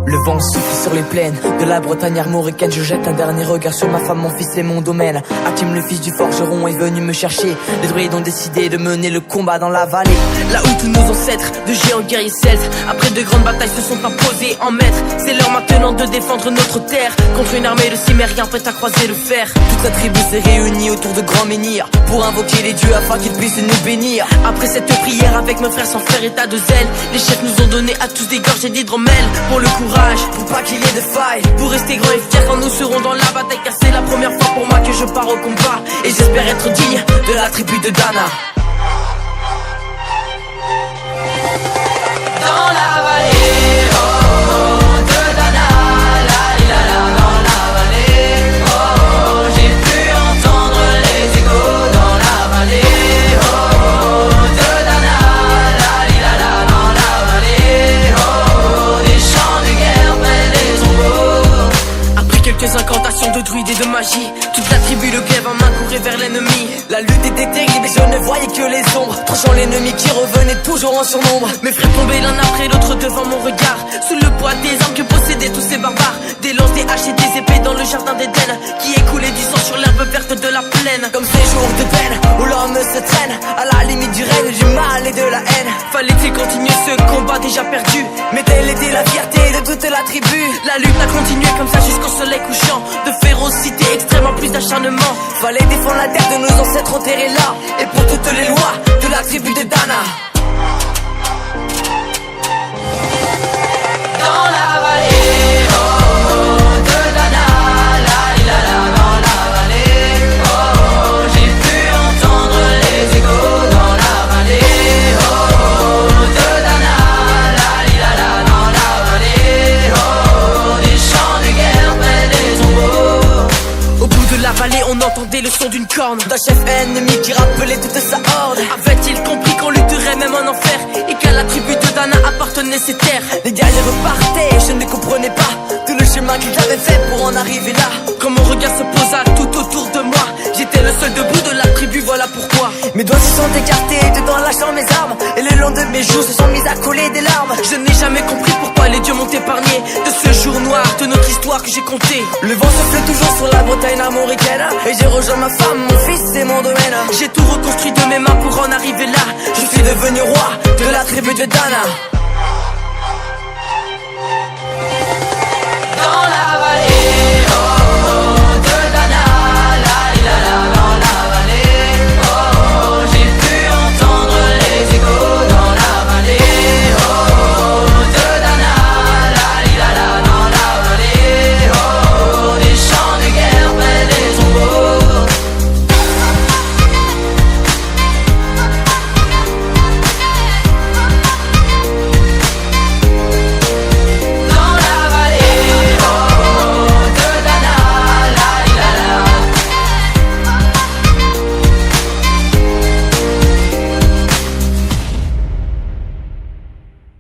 Le vent souffle sur les plaines de la Bretagne armoricaine. Je jette un dernier regard sur ma femme, mon fils et mon domaine. Hakim, le fils du forgeron, est venu me chercher. Les druides ont décidé de mener le combat dans la vallée, là où tous nos ancêtres de géants guerriers celtes, après de grandes batailles, se sont imposés en maîtres. C'est l'heure maintenant de défendre notre terre contre une armée de cimériens prête à croiser le fer. Toute la tribu s'est réunie autour de grands menhirs pour invoquer les dieux afin qu'ils puissent nous bénir. Après cette prière avec mes frères sans faire état de zèle, les chefs nous ont donné à tous des gorgées d'hydromel. Pour le courage, pour pas qu'il y ait de faille, pour rester grands et fiers quand nous serons dans la bataille. Car c'est la première fois pour moi que je pars au combat, et j'espère être digne de la tribu de Dana. Dans la vallée, oh, oh, de Dana, dans la vallée, oh, oh, j'ai pu entendre les échos dans la vallée, oh, oh, de Dana, dans la vallée, oh, oh, des chants de guerre près des tombeaux. Après quelques incantations de druides et de magie, toute la tribu le glaive en main courait vers l'ennemi. La lutte était terrible et je ne voyais que les ombres, tranchant l'ennemi qui revenait toujours en surnombre. Mes frères tombaient l'un après l'autre devant mon regard, sous le poids des armes que possédaient tous ces barbares. Des lances, des haches et des épées dans le jardin d'Éden, qui écoulait du sang sur l'herbe verte de la plaine. Comme ces jours de peine où l'homme se traîne à la limite du règne, du mal et de la haine. Fallait-il continuer ce combat déjà perdu? Mais telle était la fierté de toute la tribu. La lutte a continué comme ça jusqu'au soleil couchant, de férocité extrême en plus d'acharnement. Fallait défendre la terre de nos ancêtres enterrés là, et pour toutes les lois de la tribu de Dana. Dans la vallée, oh, oh, de Dana, dans la vallée, oh, oh, j'ai pu entendre les échos dans la vallée, oh, oh, de Dana, dans la vallée, oh, oh, des chants de guerre près des tombeaux. Au bout de la vallée, on entendait le son d'une corne, d'un chef ennemi qui rappelait toute sa horde. Avait-il compris qu'on lutterait même en enfer, et qu'à la tribu de Dana appartenaient ces terres? Les guerriers repartaient et je ne comprenais pas tout le chemin qu'ils avaient fait pour en arriver là. Quand mon regard se posa tout autour de moi, j'étais le seul debout de la tribu, voilà pourquoi. Mes doigts se sont écartés dedans lâchant mes armes, et le long de mes joues se sont mis à couler des larmes. Je n'ai jamais compris pourquoi les dieux m'ont épargné de ce jour noir de notre histoire que j'ai compté. Le vent souffle toujours sur la Bretagne armoricaine, et j'ai rejoint ma femme, mon fils et mon domaine. J'ai tout reconstruit de mes mains pour en arriver là. Je suis devenu roi de la tribu de Dana. Dans la